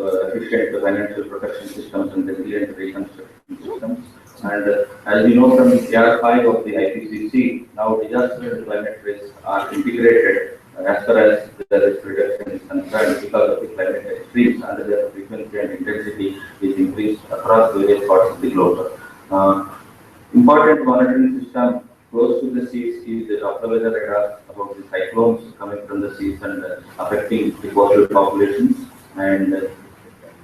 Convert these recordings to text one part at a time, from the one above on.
efficient financial protection systems and resilient reconstruction systems. And as we know from Tier 5 of the IPCC, now disaster and climate risks are integrated as far as the risk reduction is concerned because of the climate extremes, and their frequency and intensity is increased across various parts of the globe. Important monitoring system close to the seas is the Doppler weather radar about the cyclones coming from the seas and affecting the coastal populations. And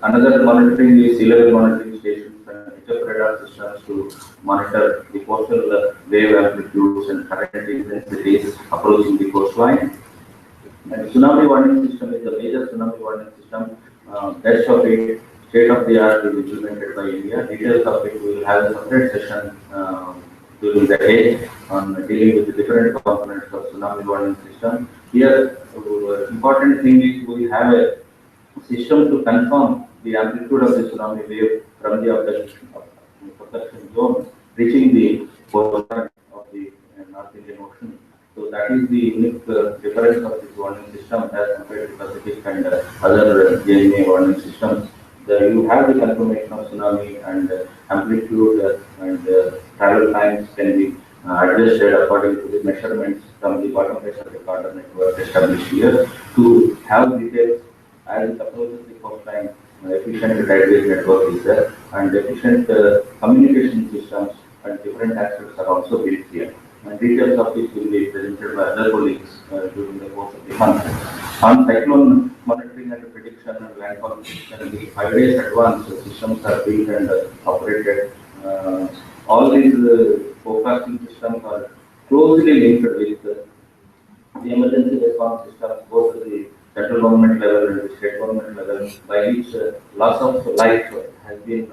another monitoring is sea level monitoring stations and HF radar systems to monitor the coastal wave amplitudes and current intensities approaching the coastline. And tsunami warning system is a major tsunami warning system. Best of it, state of the art, is implemented by India. Details of it we will have a separate session during the day on dealing with the different components of tsunami warning system. Here, important thing is we have a system to confirm the amplitude of the tsunami wave from the abduction zone reaching the coastline of the North Indian Ocean. So that is the unique difference of this warning system as compared to Pacific and other JNA warning systems. You have the confirmation of tsunami and amplitude and travel times can be adjusted according to the measurements from the bottom pressure recorder network established here to have details as it approaches the coastline. Efficient guideway network is there, and efficient communication systems and different aspects are also built here. And details of this will be presented by other colleagues during the course of the month. On cyclone monitoring and prediction and landfall prediction, the 5 days advance systems are built and operated. All these forecasting systems are closely linked with the emergency response systems, both at the central government level and the state government level, by which loss of life has been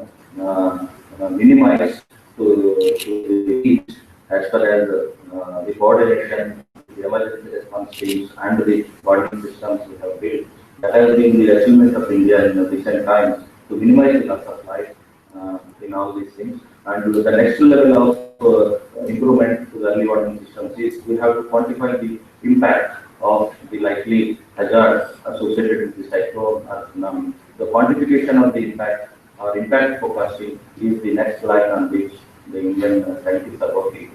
minimized to the reach as far as the coordination, the emergency response teams, and the warning systems we have built. That has been the achievement of India in recent times to minimize the loss of life in all these things. And the next level of improvement to the early warning systems is we have to quantify the impact of the likely hazard associated with the cyclone or tsunami. The quantification of the impact or impact forecasting is the next line on which the Indian scientists are working.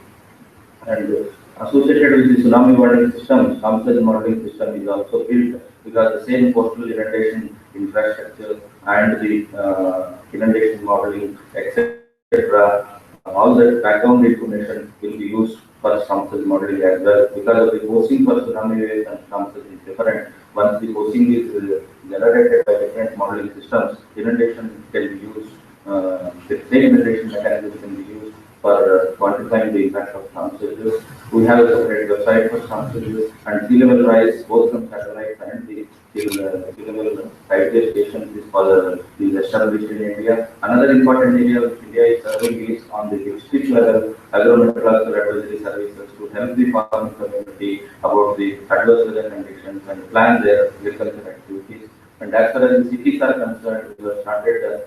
And associated with the tsunami warning system, Samsung modeling system is also built because the same coastal inundation infrastructure and the inundation modeling, etc., all that background information will be used for Samsung modeling as well. Because of the forcing for tsunami waves and Samsung is different. Once the forcing is generated by different modeling systems, inundation can be used, the same inundation mechanism can be used for quantifying the impact of storm surges. We have a separate website for storm surges and sea level rise, both from satellites and the sea level guideway stations is established in India. Another important area of India is serving is on the district level agrometeorological advisory services to help the farming community about the adverse weather conditions and plan their agricultural activities. And as far as the cities are concerned, we have started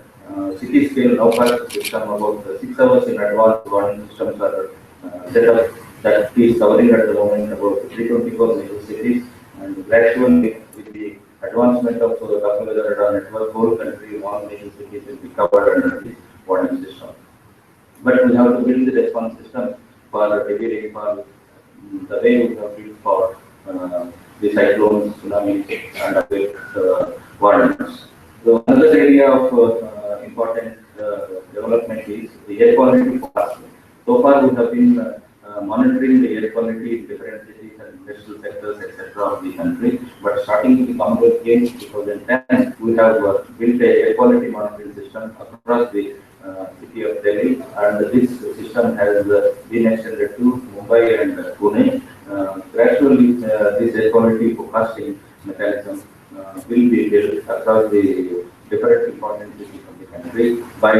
city scale forecast system about 6 hours in advance. Warning systems are set up that is covering at the moment about 324 major cities, and gradually with the advancement of the Doppler weather radar network, whole country, all major cities will be covered under the warning system. But we have to build the response system for heavy rainfall the way we have built for the cyclones, tsunamis, and other warnings. So another area of important development is the air quality forecasting. So far, we have been monitoring the air quality in different cities and industrial sectors, etc., of the country. But starting with the Commonwealth Games 2010, we have built an air quality monitoring system across the city of Delhi, and this system has been extended to Mumbai and Pune. Gradually, this air quality forecasting mechanism will be built across the different important cities of the country by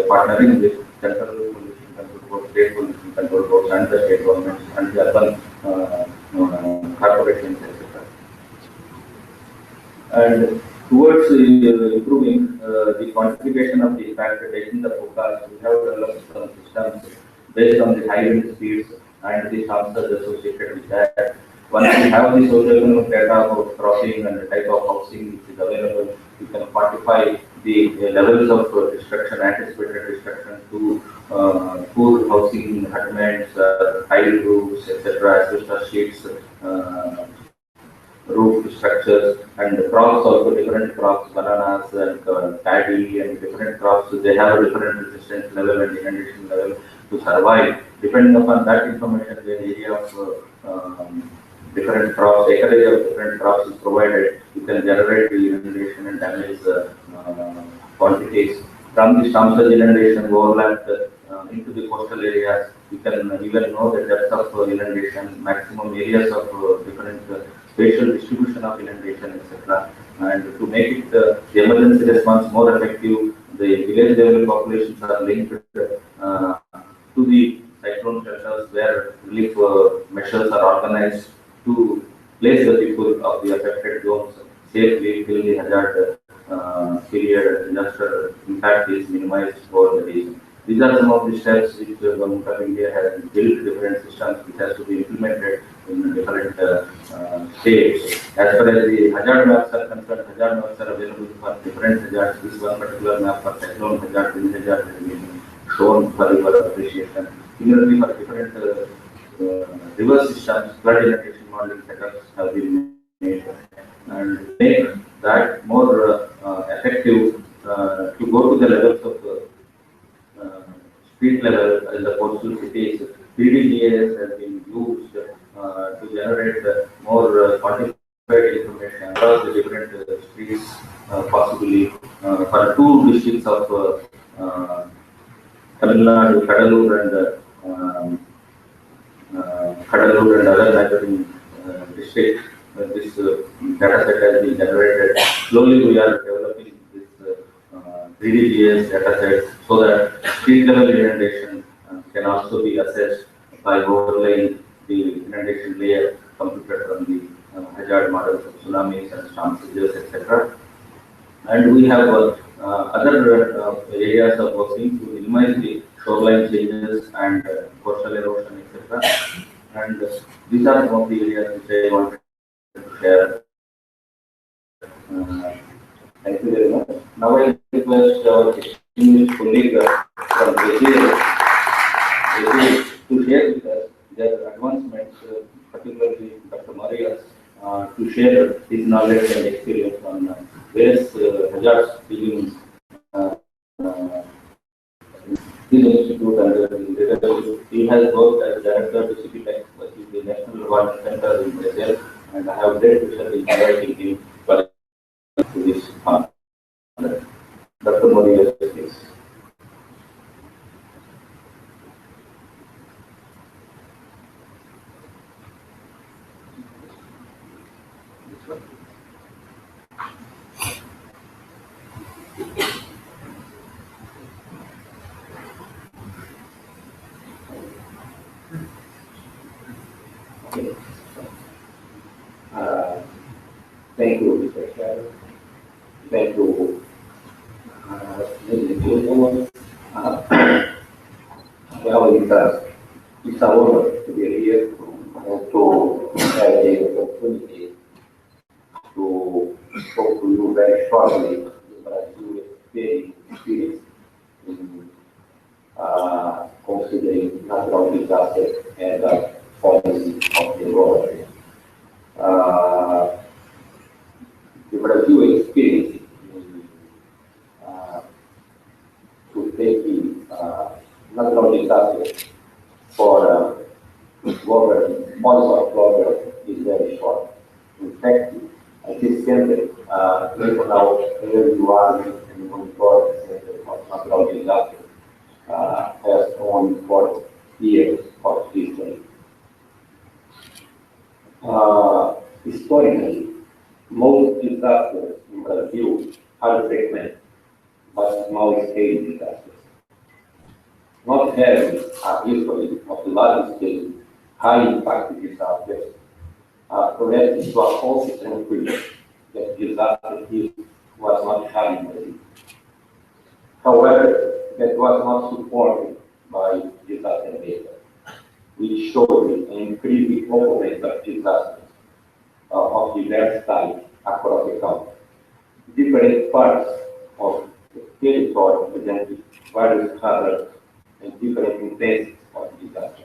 partnering with central pollution control boards, state pollution control boards, and the state governments and the urban corporations, etc. And towards improving the quantification of the impact, taking the forecast, we have developed some systems based on the high wind speeds and the chances associated with that. Once we have the socioeconomic data about crossing and the type of housing which is available, we can quantify the levels of destruction, anticipated destruction to poor housing, hutments, tile roofs, etc., asbestos sheets, roof structures, and the crops also different crops, bananas and paddy and different crops. So they have a different resistance level and inundation level to survive. Depending upon that information, the area of different crops, acreage of different crops is provided. You can generate the inundation and damage quantities. From the storm surge inundation overlapped into the coastal areas, you can even know the depth of inundation, maximum areas of different spatial distribution of inundation, etc. And to make it the emergency response more effective, the village level populations are linked to the cyclone shelters where relief measures are organized to place the people of the affected zones safely till the hazard period disaster impact is minimized for the region. These are some of the steps which the government of India has built different systems which has to be implemented in different states. As far as the hazard maps are concerned, hazard maps are available for different hazards. This one particular map for cyclone hazard, wind hazard has been shown for your appreciation. Similarly, for different river systems, flood inundation modeling setups have been made and make that more effective to go to the levels of street level in the coastal cities. PDGAS has been used to generate more quantified information across the different streets, possibly for two districts of Tamil Nadu, Kadalur and other neighboring districts. This data set has been generated. Slowly we are developing this 3D data set so that street level inundation can also be assessed by overlaying the inundation layer computed from the hazard models of tsunamis and storm surges, etc. And we have other areas of working to minimize the shoreline changes and coastal erosion, etc. And these are some of the areas which I wanted to share. Thank you very much. Now I request our distinguished colleague from Brazil to share with us their advancements, particularly Dr. Marias, to share his knowledge and experience on various hazards dealing his institute and his leadership. He has worked as director to Tifac, which is the National Environment Center in Brazil, and I have great pleasure in inviting him to this honor. Dr. Marias, please. Thank you, Mr. Chair. Thank you, Mr. Chairwoman. Well, it's an honor to be here and to have the opportunity to talk to you very shortly about your experience in considering natural disaster and policy of the government. The Brazil experience to take the natural disaster for government policy of government is very short. In fact, at this center, now where you are in monitoring center of natural disaster has only 4 years of history. Historically, most disasters in Brazil are frequent, but small-scale disasters. Not having a history of large-scale, high-impact disasters led to a false conclusion that disaster risk was not high in Brazil. However, that was not supported by disaster data, which showed an increasing occurrence of disasters of diverse types across the country. different parts of the territory presented various hazards and different intensities of disasters.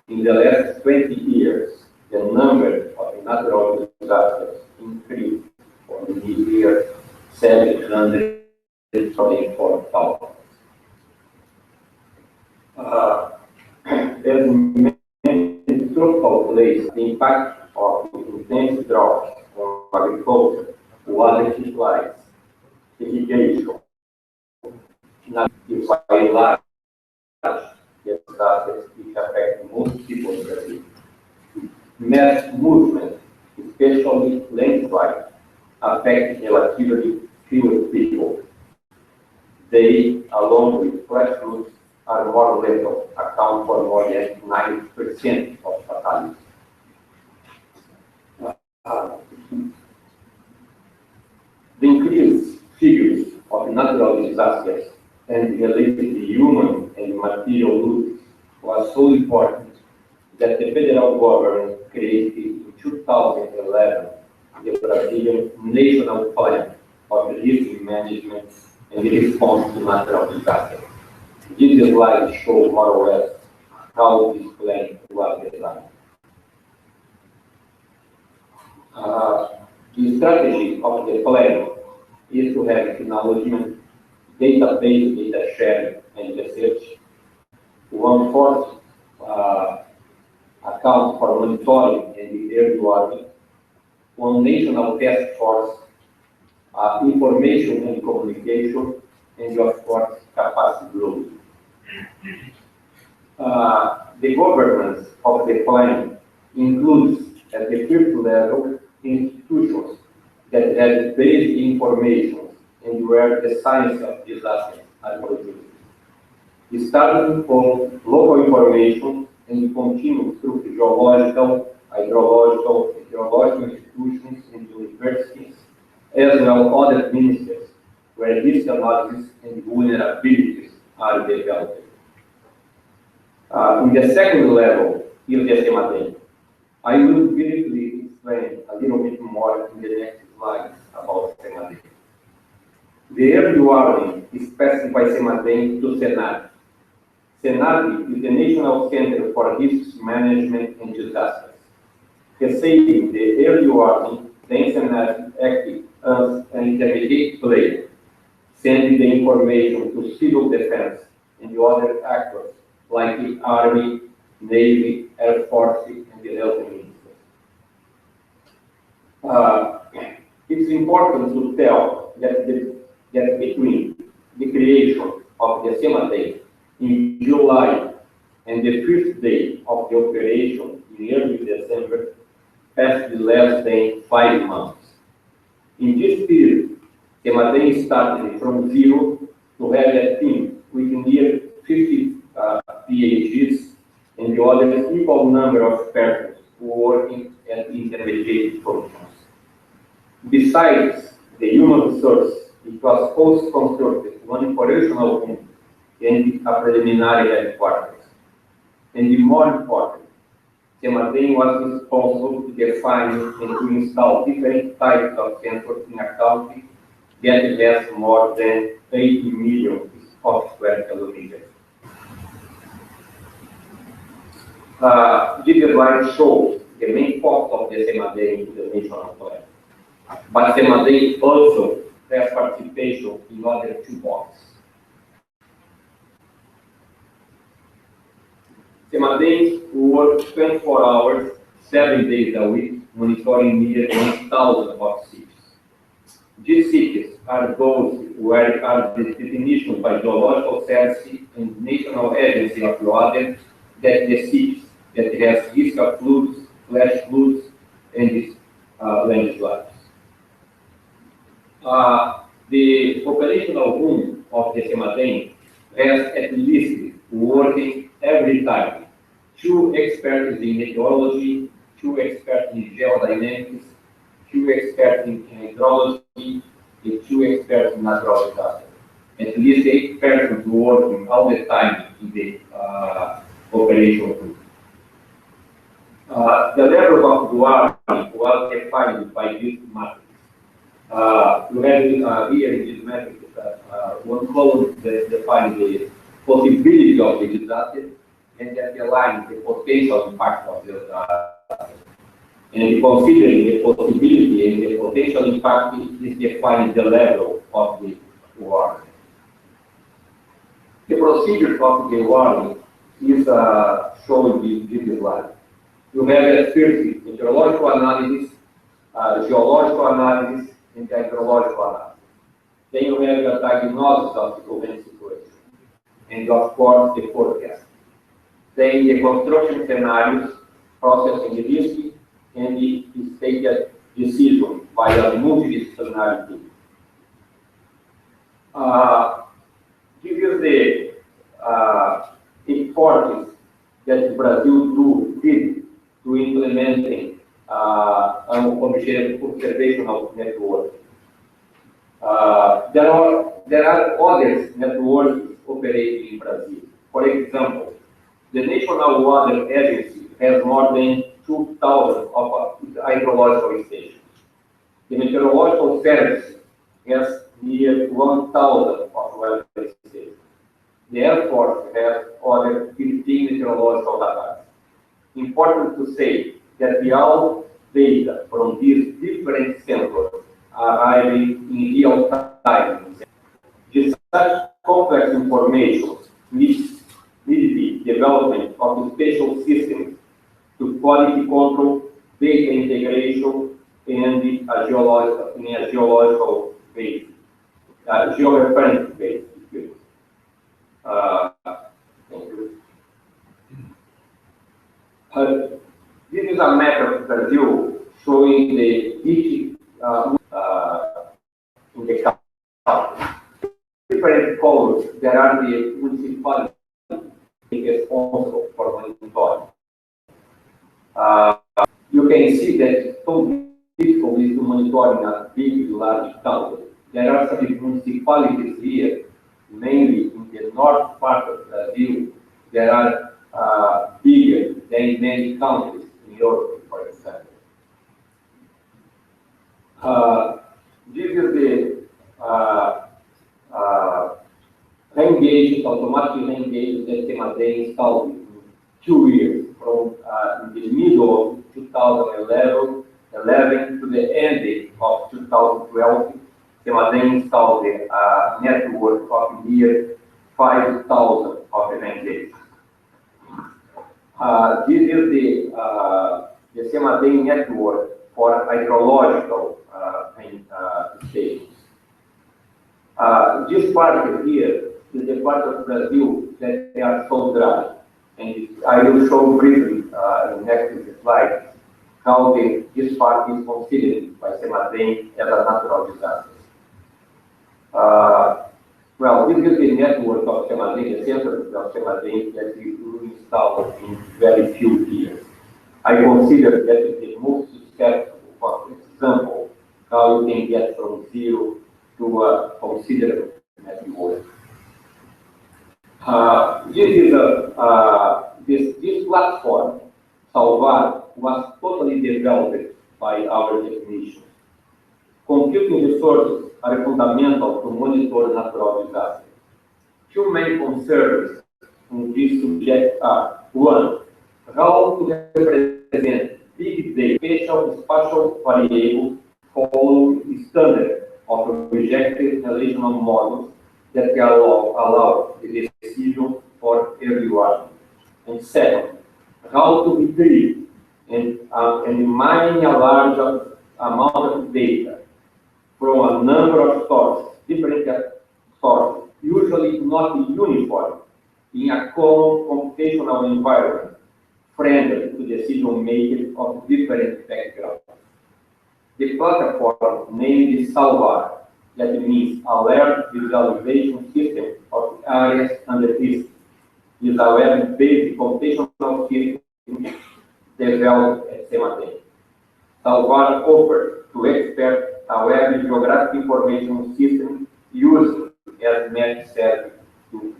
In the last 20 years, the number of natural disasters increased from the year 724,000. As many tropical places, the impact of intense drought on agriculture, water supplies, irrigation, by large disasters which affect most people in Brazil. Mass movement, especially landslides, affect relatively fewer people. They, along with flash floods, are more lethal, account for more than 90% of fatalities. The increased figures of natural disasters and related human and material losses was so important that the federal government created in 2011 the Brazilian National Plan of Risk Management and Response to Natural Disasters. This slide shows more or less how this plan was designed. The strategy of the plan is to have acknowledgement, database data sharing and research, one force account for monitoring and the early warning, one national task force, information and communication, and of course capacity building. The governance of the plan includes at the first level institutions that have basic information and where the science of disasters are produced. Starting from local information and continue through geological, hydrological, meteorological institutions and universities, as well as other ministries where risk analysis and vulnerabilities are developed. In the second level is the SEMADEM. I will briefly explain a little bit more in the next slides about SEMADEM. The early warning is passed by SEMADEM to SENAD. SENAD is the National Center for Risk Management and Disasters. Receiving the early warning, then SENAD acted as an intermediate player, sending the information to civil defense and the other actors like the Army, Navy, Air Force, and the health ministry. It's important to tell that between the creation of the SEMADEM in July and the first day of the operation in early December passed less than 5 months. In this period, SEMADEM started from zero to have a team with near 50 PhDs and the other equal number of persons working at intermediate functions. Besides the human resource, it was also constructed one operational room and a preliminary headquarters. And the more important, SEMADEM was responsible to define and to install different types of sensors in a country that has more than 80 million square kilometers. This slide shows the main focus of the SEMADEM to the national plan. But SEMADEM also has participation in other two boxes. SEMADEM works 24 hours, 7 days a week, monitoring nearly 1,000 hot cities. These cities are those where are the definition by Geological Services and National Agency of Water that the cities that has risk of floods, flash floods, and landslides. The operational room of the SEMADEM has at least working every time 2 experts in meteorology, 2 experts in geodynamics, 2 experts in hydrology, and 2 experts in natural disasters. At least 8 persons working all the time in the operation room. The level of warning was defined by this matrix. You have here in this matrix one column that defines the possibility of the disaster and that aligns the potential impact of the disaster. And considering the possibility and the potential impact is defining the level of the warning. The procedure of the warning is shown in this slide. You have at first meteorological analysis, geological analysis, and hydrological analysis. Then you have a diagnosis of the current situation, and of course the forecast. Then the construction scenarios, processing the risk, and the stated decision by a multidisciplinary team. This is the importance that Brazil did to implementing an observational network. There are other networks operating in Brazil. For example, the National Water Agency has more than 2,000 of hydrological stations. The Meteorological Service has near 1,000 of weather stations. The Air Force has other 15 meteorological radars. Important to say that all data from these different sensors are arriving in real time. This such complex information needs the development of special systems to quality control, data integration, and a geological base, georeference base. Thank you. This is a map of Brazil showing each in the different colors. There are the municipalities responsible for monitoring. You can see that it's so difficult to monitor in a big, large town. There are some municipalities here, mainly in the north part of Brazil. There are bigger than many countries in Europe, for example. This is the automatic re-engage that CEMADEM installed in 2 years, from in the middle of 2011 to the end of 2012. CEMADEM installed a network of near 5,000 of re-engage. This is the CEMADEM network for hydrological stations. This part here is the part of Brazil that they are so dry. And I will show briefly in the next slide how this part is considered by CEMADEM as a natural disaster. Well, this is the network of CEMADEM, the center of CEMADEM that we will install in very few years. I consider that is the most successful, for example, how you can get from zero to a considerable network. This platform, Salvar, was totally developed by our technicians. Computing resources are fundamental to monitor natural disasters. Two main concerns in this subject are: one, how to represent big data spatial variables following standard of projected relational models that allow the decision for everyone. And second, how to retrieve and mine a large amount of data from a number of sources, different sources, usually not uniform, in a common computational environment, friendly to decision makers of different backgrounds. The platform named Salvar, that means Alert Visualization System of Areas Under Risk, is a web-based computational system developed at CEMADEM. Salvar offers to experts a web geographic information system used as managed service to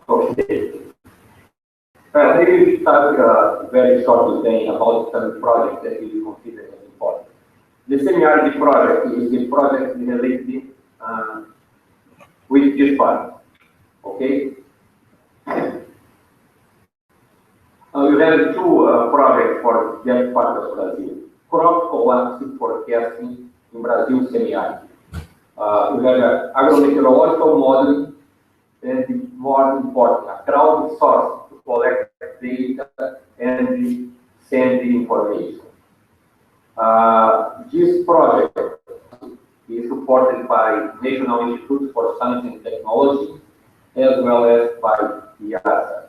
okay. Let me start very shortly saying about some projects that we consider as important. The semi-arid project is the project related with this part. Okay? We have two projects for that part of Brazil. Crop collapse forecasting in Brazil semi-arid. We have an agrometeorological modeling, and more important, a crowdsourced to collect data and send the information. This project is supported by National Institute for Science and Technology, as well as by IASA.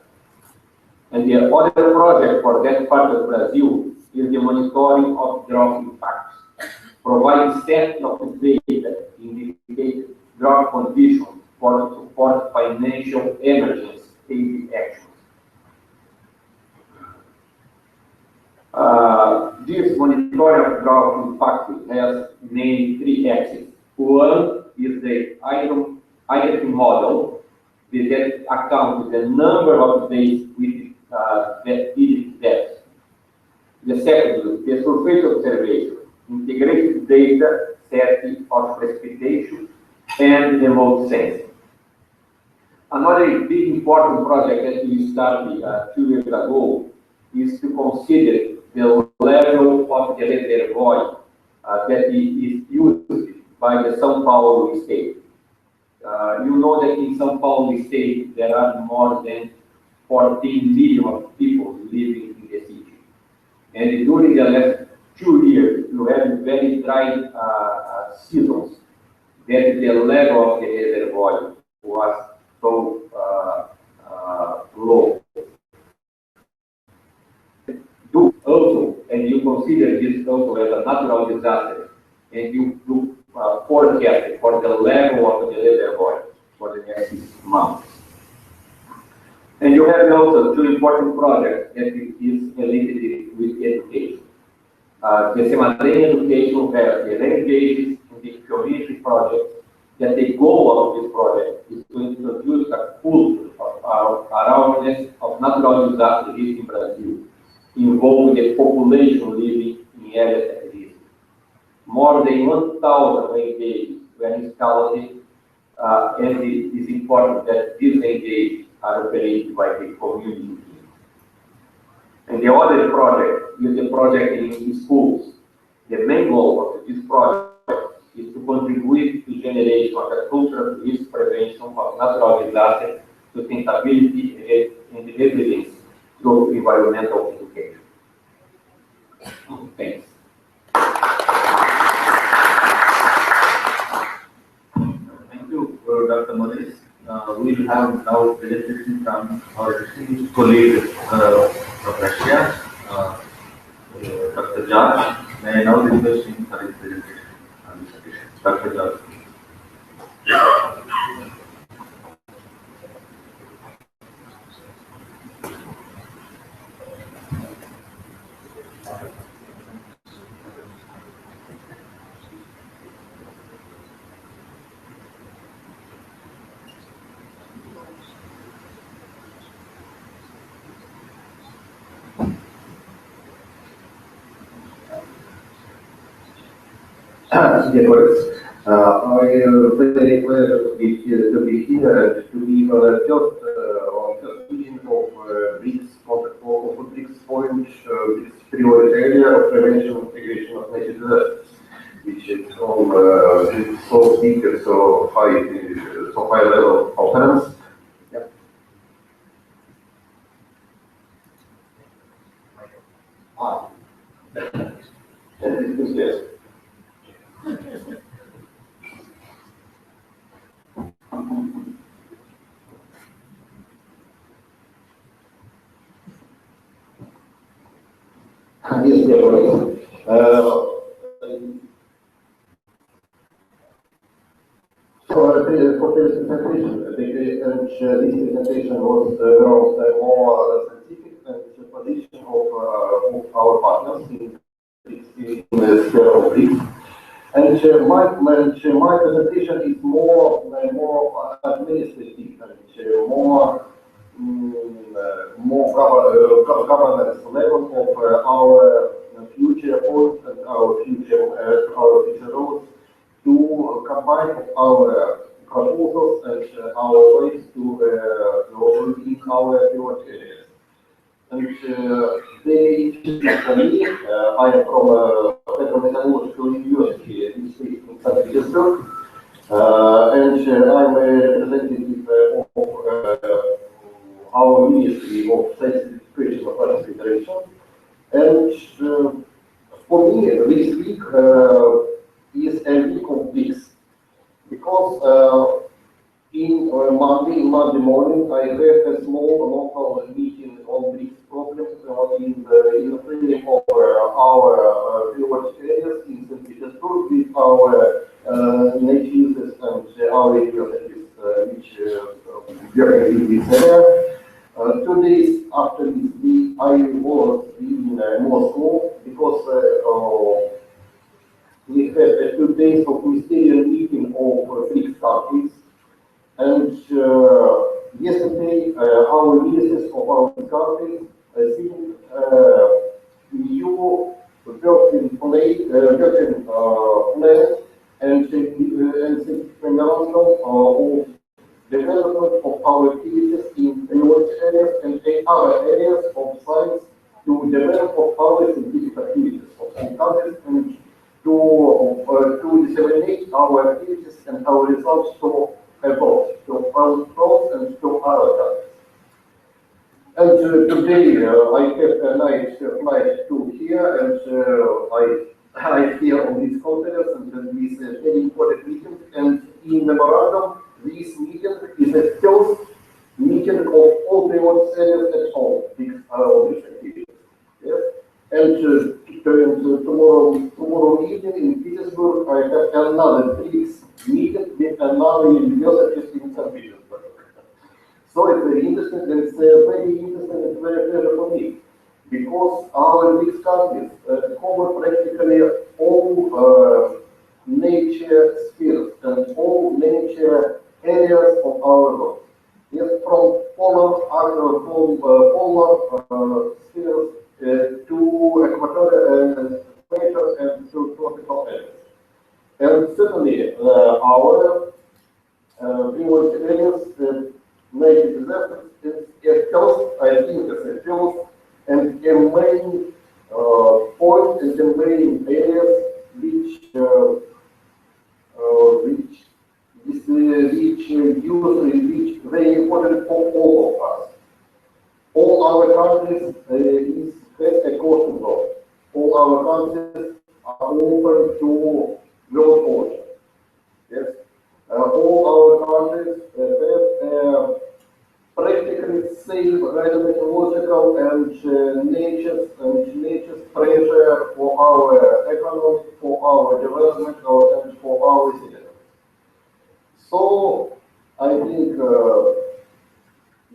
And the other project for that part of Brazil is the monitoring of drought impacts, providing set of data indicate drought conditions for support financial emergency aid actions. This monitoring of drought impact has mainly three axes. One is the Idrim model that accounts the number of days with that needed depth. The second, the surface observation, integrated data set of precipitation and remote sensing. Another big important project that we started 2 years ago is to consider the level of the reservoir that is used by the São Paulo state. You know that in São Paulo state there are more than 14 million people living in the city. And during the last 2 years, you have very dry seasons that the level of the reservoir was so low. Also, and you consider this also as a natural disaster, and you do forecast for the level of the reservoir for the next 6 months. And you have also two important projects that is related with education. The Semadrem education has the rain gauges and the community project, that the goal of this project is to introduce a culture of awareness of natural disaster risk in Brazil, involving the population living in areas at risk. More than 1,000 rain gauges were installed, and it is important that these rain gauges are operated by the community. And the other project is the project in schools. The main goal of this project is to contribute to generation of a culture of risk prevention of natural disaster, sustainability, and resilience through environmental education. Thanks. Thank you, Dr. Morris. We will have now presentation from our distinguished colleague from Russia, Dr. George. May I now request him for his presentation on this occasion. Dr. George. Dear colleagues, I am very glad to be here and to give just vision of Brics, of Brics point, Brics priority area of prevention and integration of natural disasters, which is on so big and so high level of conference. Yeah. And this is yes. Yes, dear colleagues. For this presentation, this presentation was around more scientific and position of our partners in the sphere of Brics. And my presentation is more administrative and more more governance level of our future efforts and our future roles to combine our proposals and our ways to in our pivot areas. And they interesting for me. I am from Federal Technological University in St. Petersburg, and I'm a representative of our Ministry of Science and Education of Russian Federation. And for me, this week is a week of weeks, because Monday morning, I had a small local meeting on Brics problems in the frame of our pivot areas in St. Petersburg with our native users and our universities which work in this area. 2 days after this week, I was in Moscow because we had 2 days of ministerial meeting of 6 countries. And yesterday, our ministers of our countries think new working plan and memorandum of development of our activities in remote areas and other areas of science to develop our scientific activities of some countries and to disseminate our activities and our results to abroad, to our friends and to other countries. And today I have a night flight to here, and I hear on this conference and this very important meeting. And in memorandum, this meeting is the first meeting of all pivot areas at home, these activities. Yes? And tomorrow evening in Petersburg, I have another Brics meeting with another university in St. Petersburg. So it's very interesting, and it's very interesting and very pleasure for me, because our Brics countries cover practically all nature spheres and all nature areas of our world. Yes, from polar spheres to equator and to tropical areas. And certainly our remote areas, native disasters is a first, I think, as a first and a main point and the main areas which very important for all of us. All our countries has a coastal zone. All our countries are open to world ocean. Yes, all our countries have practically same hydrometeorological and nature's pressure for our economy, for our development, and for our citizens. So I think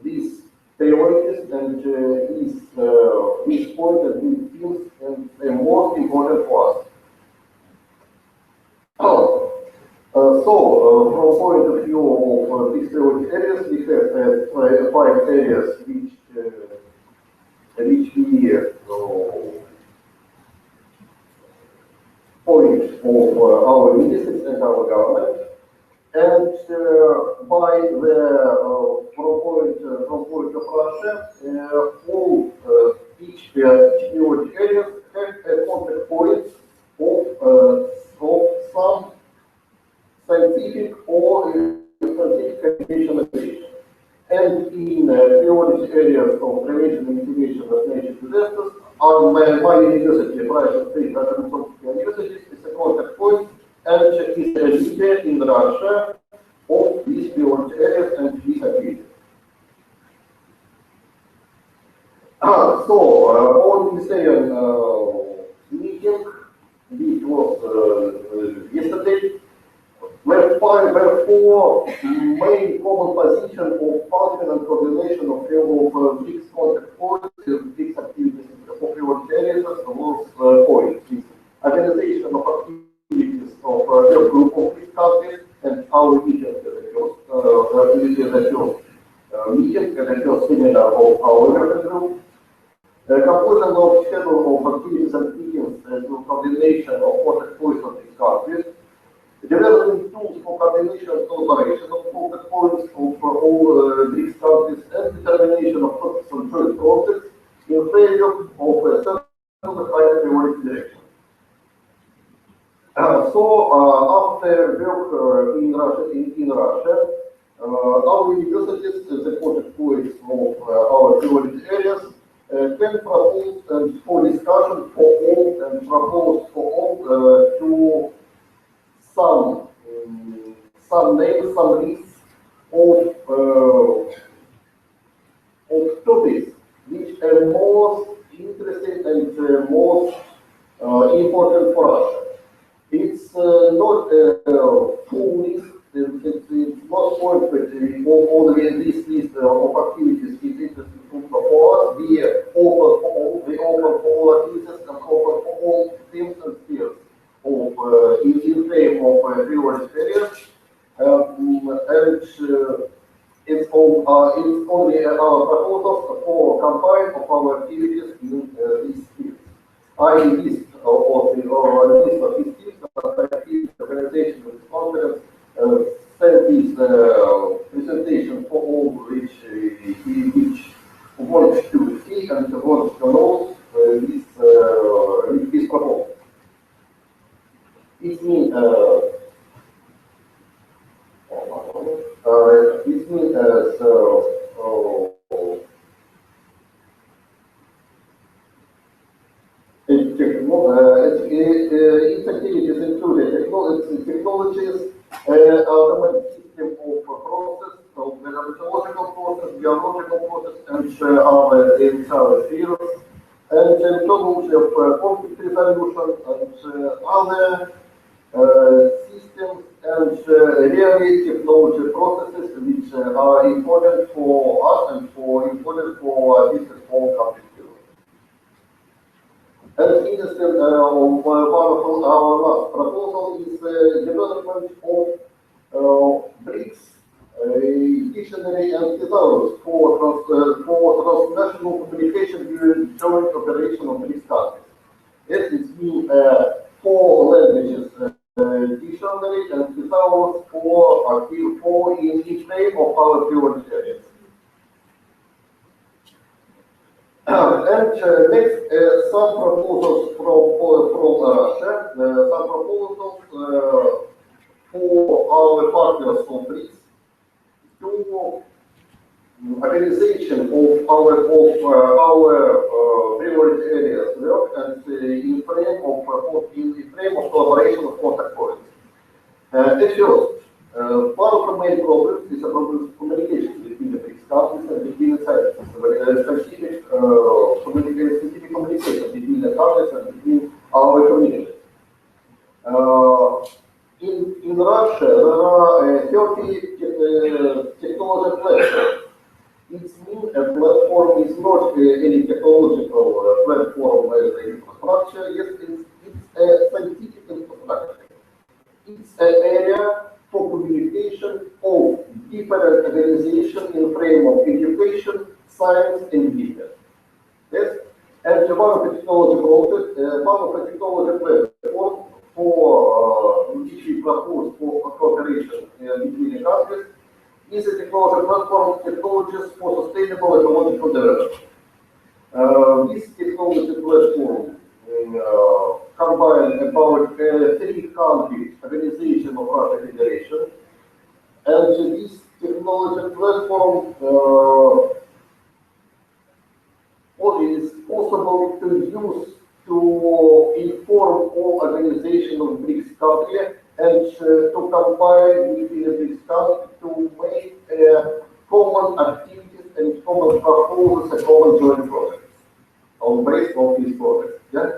these priorities and this point that we feel and most important for us. So, from point of view of these priority areas, we have 5 areas which we point of our ministries and our government. And by the from point of Russia, all each priority areas have a contact point of some scientific or scientific application application. And in priority areas of prevention and mitigation of natural disasters, my university, Brics University, is a contact point and is a leader in Russia of these priority areas and these activities. So, on this meeting, which was yesterday, were 4 main common positions of function and coordination of Brics contact points and Brics activities of priority areas was points. Organization of activities of the group of Brics countries and our region as a meeting at the first seminar of our working group. The conclusion of schedule of activities and meetings to coordination of contact points of these countries, developing tools for coordination and collaboration of contact points of all these countries, and determination of focus on joint projects in favor of a certain high priority direction. After work in Russia, our universities, the contact points of our priority areas, can propose for discussion for all and propose for all to some names, some lists of topics which are most interesting and most important for us. It's not a full list. It's not point that only this list of activities is interesting for us. We open for all. We open for all activities and open for all teams and spheres of in frame of priority areas. It's only our proposals for combine of our activities in these fields. I list of these fields and organization with confidence send this presentation for all which want to see and want to know this proposal. It means its activities include technologies, automatic system of process, of methodological process, biological process, and our fields, and methodology of conflict resolution and other systems and really technology processes which are important for us and important for business for countries. And instead of one of our last proposal is development of Brics, dictionary and thesaurus for transnational communication during joint operation of Brics countries. Yes, it means 4 languages dictionary and thesaurus for in each frame of our priority areas. And next, some proposals from Russia, some proposals for our partners from Brics to organization of our priority areas work and in frame of collaboration of contact points. At first, one of the main problems is a problem of communication between the Brics countries and between the sides. Specific communication between the countries and between our communities. In Russia, there are 30 technology platforms. It means a platform is not any technological platform as an infrastructure. Yes, it's a scientific infrastructure. It's an area for communication of different organizations in frame of education, science, and business. Yes, and one of the technology platform for which we propose for cooperation between the countries is a technology platform, technologies for sustainable ecological development. This technology platform combines about 3 countries, organization of Russian Federation, and this technology platform is possible to use to inform all organizations of Brics country and to combine within the Brics country to make common activities and common proposals and common joint projects on base of these projects. Yeah?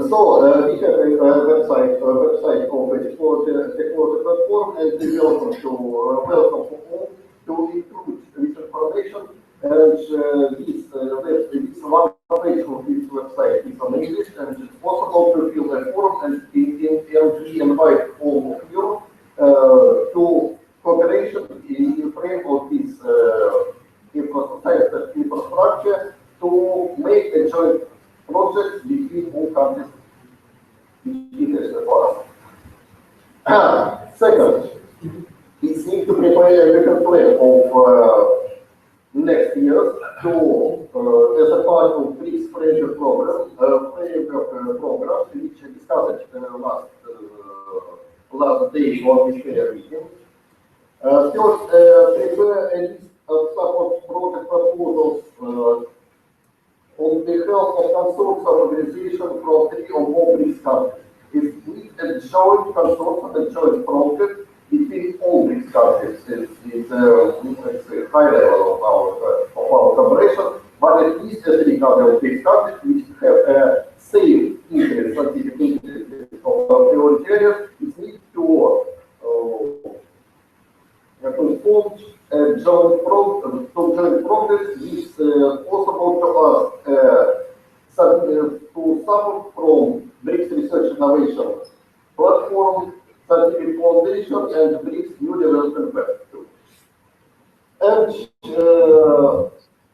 So we have a website of a technology platform, and we welcome for all to include this information. And this one page of this website is on English, and it's possible to fill a form, and we invite all of you to make a joint project between all countries which interested for us. Second, it's need to prepare a better plan of next year to, as a part of Brics framework program, which discussed last day on this meeting. First, prepare a list of support project proposals on behalf of consortium organization from 3 or more Brics countries. It's a joint consortium, a joint project between all Brics countries. It's a high level of our cooperation, but at least a 3 Brics countries which have a same interest, scientific interest of priority areas. It needs to form a joint project is possible to us to support from Brics Research Innovation Platform, Scientific Foundation, and Brics New Development Bank. And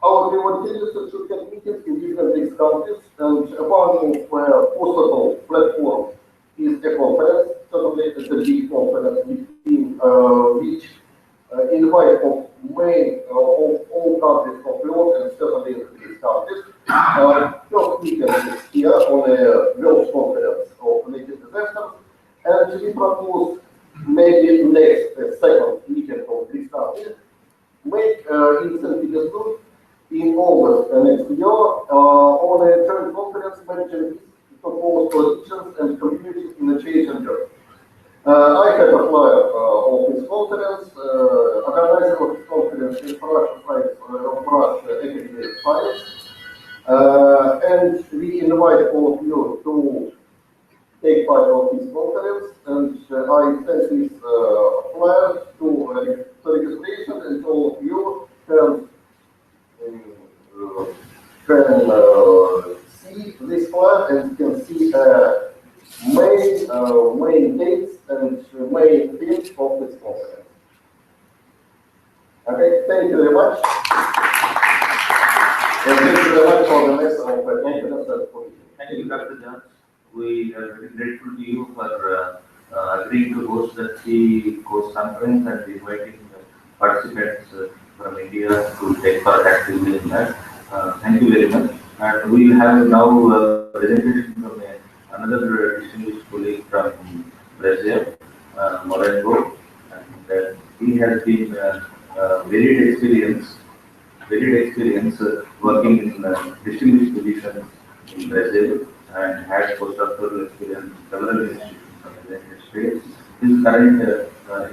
our priority research should have meetings in different Brics countries, and one of possible platforms is a conference. Certainly, it's a big conference between which invite of main of all countries of the world, and certainly these countries. First meeting is here on a World Conference of Native Disasters, and we propose maybe next second meeting of these countries make in St. Petersburg in August next year on a joint conference managing proposed politicians and communities in the change and journey. I have a flyer of this conference, organizer of this conference is Rush Academy Science, and we invite all of you to take part of this conference, and I send this flyer to registration, and all of you can see this flyer and can see main dates and main themes of this conference. Okay, thank you very much. And thank you very much for the lesson of the conference and for you. Thank you, Dr. John. We are very grateful to you for agreeing to host the 3 course conference and inviting participants from India to take part actively in that. Thank you very much. And we will have now a presentation from another distinguished colleague from Brazil, Morengo, and he has been varied experience working in distinguished positions in Brazil and had postdoctoral experience in several institutions from the United States. His current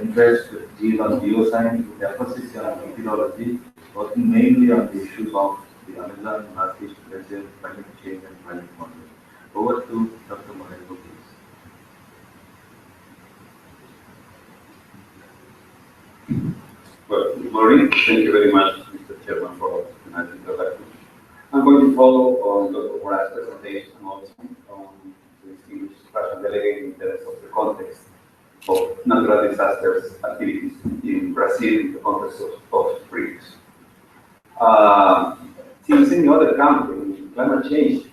interest is on geoscience with emphasis on meteorology, working mainly on the issues of the Amazon, Northeast Brazil, climate change and climate modeling. Over to Dr. Morengo, please. Well, good morning. Thank you very much, Mr. Chairman, for the nice introduction. I'm going to follow on Dr. Mora's presentation also on the distinguished Russian delegate in terms of the context of natural disasters activities in Brazil in the context of Brics. Since in the other countries, climate change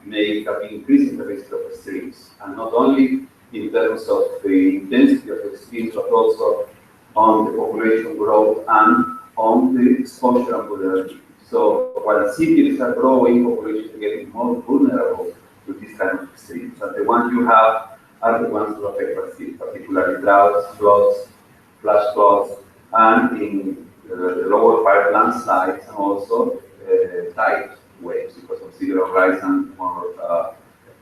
may have been increasing the risk of extremes, and not only in terms of the intensity of extremes, but also on the population growth and on the exposure and vulnerability. So while cities are growing, populations are getting more vulnerable to this kind of extremes. And the ones you have are the ones that affect Brazil, particularly droughts, floods, flash floods, and in the lower part landslides, and also tide waves because of sea level rise and more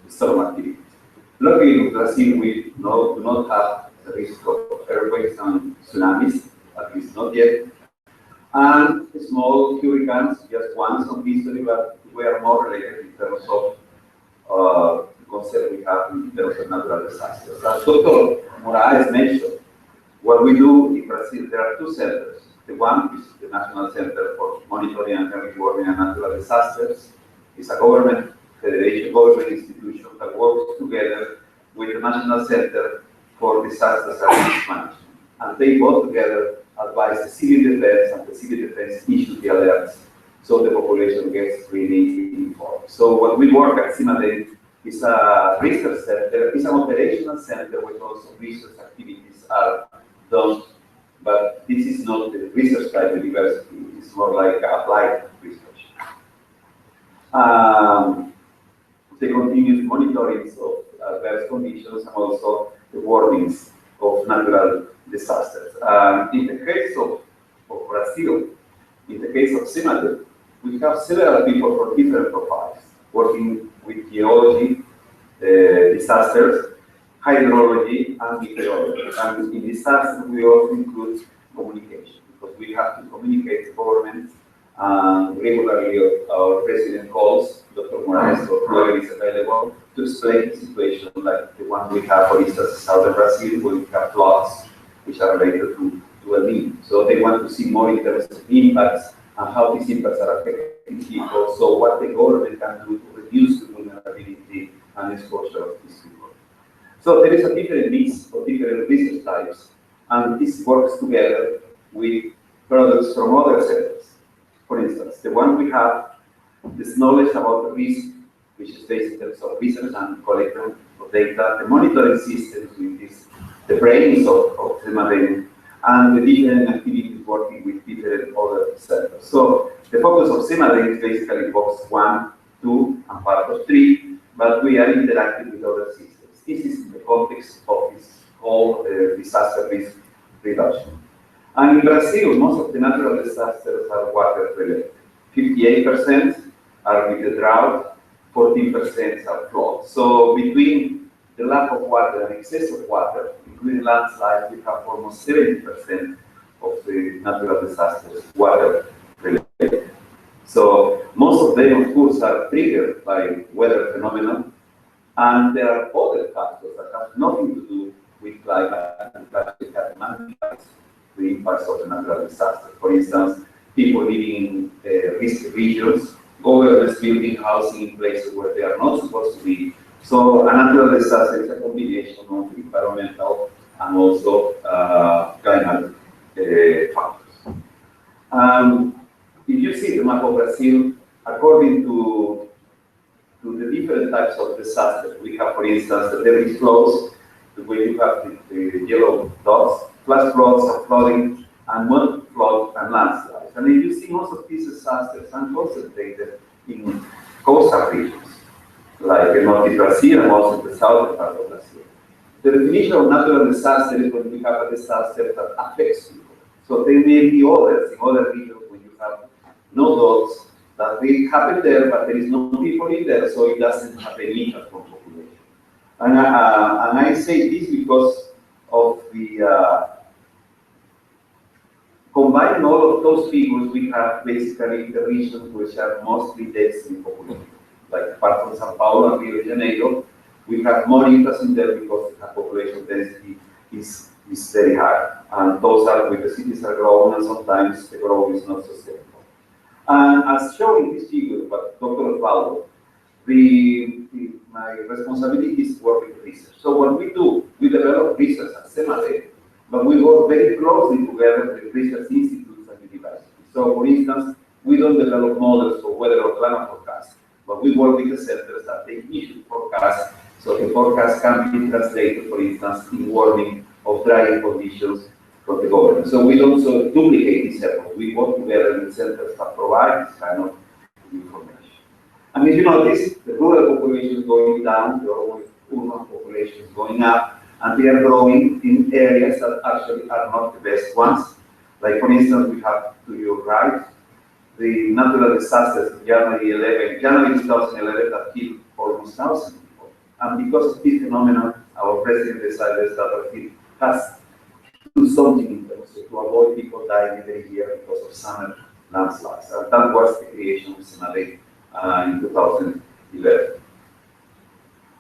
storm activity. Luckily, in Brazil, we do not have the risk of earthquakes and tsunamis, at least not yet. And small hurricanes, just once on history, but we are more related in terms of the concept we have in terms of natural disasters. As Dr. Moraes mentioned, what we do in Brazil, there are 2 centers. The one is the National Center for Monitoring and Early Warning and Natural Disasters. It's a government federation, government institution that works together with the National Center for Disasters and Risk Management. And they both together advise the civil defense, and the civil defense issue the alerts so the population gets really informed. So what we work at CIMADEN is a research center, it's an operational center where also research activities are done, but this is not the research type of university, it's more like applied research. The continuous monitoring of adverse conditions and also the warnings of natural disasters. In the case of Brazil, in the case of CIMADEN, we have several people from different profiles working with geology, disasters, hydrology, and meteorology. And in disasters, we also include communication, because we have to communicate to government. Regularly, our president calls Dr. Moraes or whoever is available to explain the situation, like the one we have, for instance, in southern Brazil, where we have floods which are related to El Niño. So they want to see more in terms of impacts and how these impacts are affecting people. So what the government can do to reduce the vulnerability and exposure of these people. So there is a different mix of different research types, and this works together with products from other centers. For instance, the one we have, this knowledge about the risk, which is based in terms of research and collection of data, the monitoring systems with this, the brains of CIMADEN, and the different activities working with different other centers. So the focus of CIMADEN is basically box 1, 2, and part of 3, but we are interacting with other systems. This is in the context of this whole disaster risk reduction. And in Brazil, most of the natural disasters are water-related. 58% are with the drought, 14% are floods. So between the lack of water and excess of water, including landslides, we have almost 70% of the natural disasters water-related. So most of them, of course, are triggered by weather phenomena, and there are other factors that have nothing to do with climate and climate that magnifies the impacts of the natural disaster. For instance, people living in risky regions, governments building housing in places where they are not supposed to be. So a natural disaster is a combination of environmental and also climate factors. If you see the map of Brazil, according to the different types of disasters, we have, for instance, the heavy flows, where you have the yellow dots, flash floods and flooding, and mud flood and landslides. And if you see most of these disasters are concentrated in coastal regions, like in northern Brazil and also the southern part of Brazil. The definition of natural disaster is when you have a disaster that affects people. So there may be others in other regions when you have no dots that they happen there, but there is no people in there, so it doesn't have any impact on population. And I say this because of the combining all of those figures, we have basically the regions which are mostly dense in population, like apart from Sao Paulo and Rio de Janeiro. We have more interest in there because the population density is very high, and those are where the cities are growing, and sometimes the growth is not sustainable. And as shown in this figure, but Dr. Osvaldo, my responsibility is to work with research. So what we do, we develop research at CIMADEN, but we work very closely together with research institutes and universities. So for instance, we don't develop models for weather or climate forecasts, but we work with the centers that they issue forecasts, so the forecast can be translated, for instance, in warning of drying conditions from the government. So we don't duplicate this effort. We work together with centers that provide this kind of information. And if you notice, the rural population is going down, the urban population is going up, and they are growing in areas that actually are not the best ones. Like for instance, we have to your right, the natural disasters in January 2011 that killed almost 1,000 people. And because of this phenomenon, our president decided that Brazil has to do something in terms of to avoid people dying every year because of summer landslides. And that was the creation of CIMADEN in 2011.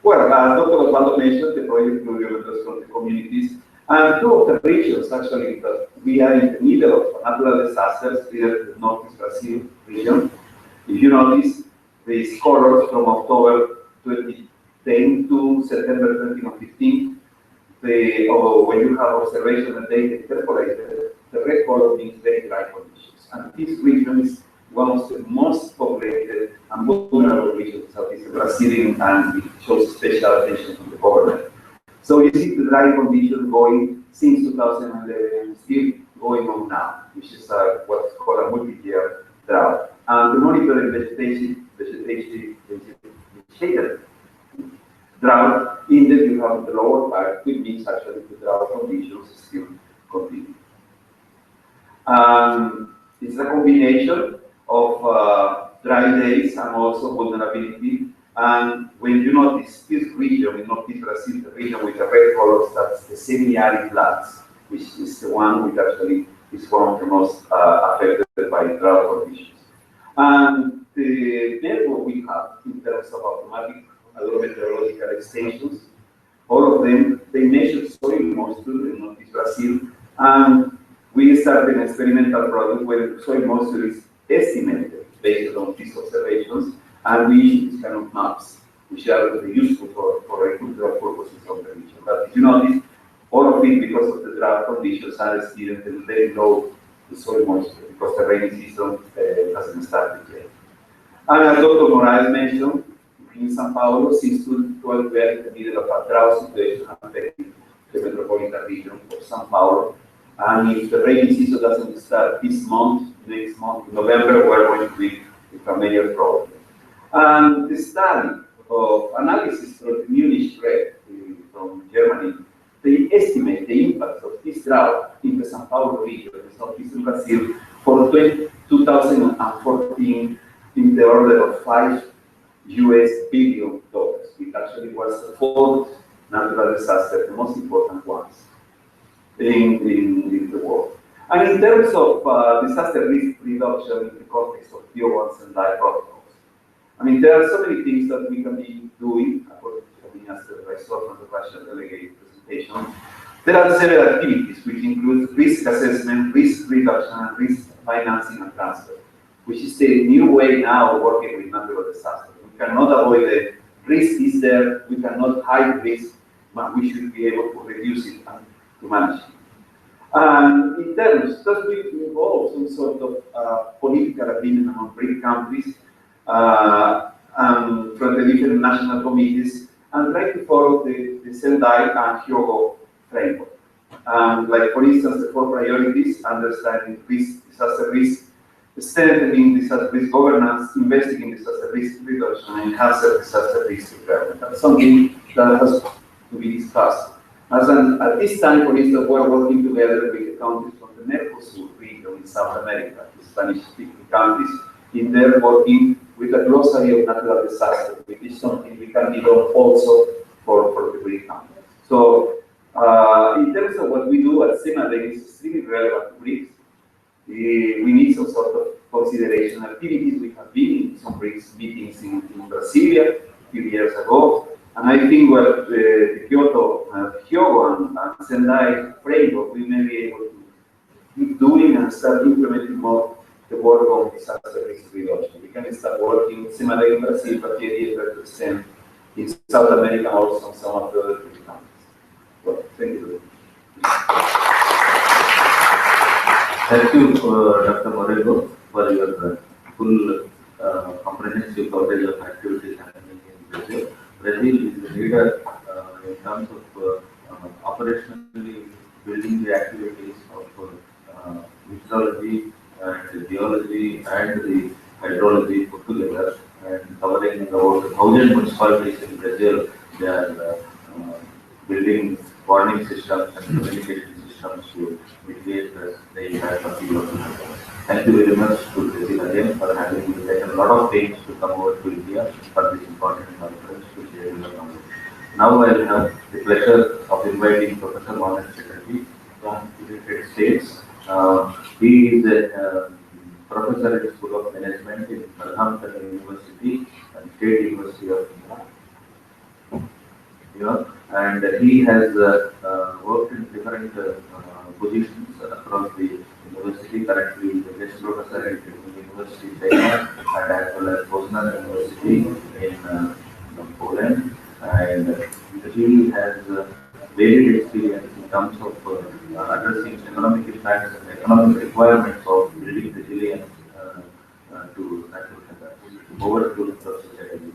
Well, as Dr. Osvaldo mentioned, the project pluriometers from the communities, and two of the regions actually that we are in the middle of natural disasters, here in the Northeast Brazil region. If you notice, these colors from October 2010 to September 2015, when you have observation and data interpolated, the red color means very dry conditions. And this region is one of the most populated and vulnerable regions of Southeast Brazil, and it shows special attention from the government. So you see the dry condition going since 2011 and still going on now, which is what's called a multi-year drought. And the monitoring vegetation drought index you have the lower part, which means actually the drought conditions still continue. It's a combination of dry days and also vulnerability. And when you notice this region, you notice Brazil, the region with the red colors, that's the semi-arid lands, which is the one which actually is one of the most affected by drought conditions. And the network we have in terms of automatic hydrometeorological extensions, all of them, they measure soil moisture in Northeast Brazil, and we started an experimental project where soil moisture is estimated based on these observations, and we issue these kind of maps, which are very useful for agricultural purposes of the region. But if you notice, all of it, because of the drought conditions, are experiencing very low soil moisture because the rainy season hasn't started yet. And as Dr. Morales mentioned, in São Paulo, since 2012, we are in the middle of a drought situation affecting the metropolitan region of São Paulo. And if the rainy season doesn't start this month, next month, in November, we're going to be with a major problem. And the study of analysis from the Munich Red from Germany, they estimate the impact of this drought in the São Paulo region, in southeastern Brazil, for 2014 in the order of $5 billion, which actually was the fourth natural disaster, the most important ones in the world. And in terms of disaster risk reduction in the context of Tier 1 and life protocols, I mean, there are so many things that we can be doing, according to the answer that I saw from the Russian delegate presentation. There are several activities which include risk assessment, risk reduction, risk financing and transfer, which is the new way now of working with natural disasters. We cannot avoid it. Risk is there. We cannot hide risk, but we should be able to reduce it and to manage it. And in terms, does it involve some sort of political agreement among Brics countries and from the different national committees, and try to follow the Sendai and Hyogo framework. Like, for instance, the 4 priorities: understanding risk, disaster risk, strengthening disaster risk governance, investing in disaster risk reduction, and enhancing disaster risk preparedness. That's something that has to be discussed. At this time, for instance, we're working together with the countries from the Mercosur region in South America, the Spanish-speaking countries, in there working with a glossary of natural disasters, which is something we can develop also for the Brics countries. So, in terms of what we do at SEMADEN, is extremely relevant to Brics. We need some sort of consideration activities. We have been in some Brics meetings in Brasilia a few years ago, and I think what the Kyoto, Hyogo, and Sendai framework, we may be able to keep doing and start implementing more the work on disaster risk reduction. We can start working similarly in Brazil, but the 80% in South America, also in some of the other countries. Well, thank you. Thank you, Dr. Moreno, for your full comprehensive coverage of activities happening in Brazil. Brazil is the leader in terms of operationally building the activities of meteorology and geology and the hydrology put together, and covering about 1,000 municipalities in Brazil. They are building warning systems and communication systems to mitigate the impact of the ocean. Thank you very much to Brazil again for having taken a lot of things to come over to India for this important conference to share your knowledge. Now I will have the pleasure of inviting Professor Mohamed Secretary from the United States. He is a professor at the School of Management in Northampton University and State University of New York, and he has worked in different positions across the university. Currently, he is a guest professor at the University of China and as well as Poznan University in Poland, and he has varied experience in terms of addressing economic impacts and economic requirements of building resilience Over to the Professor please.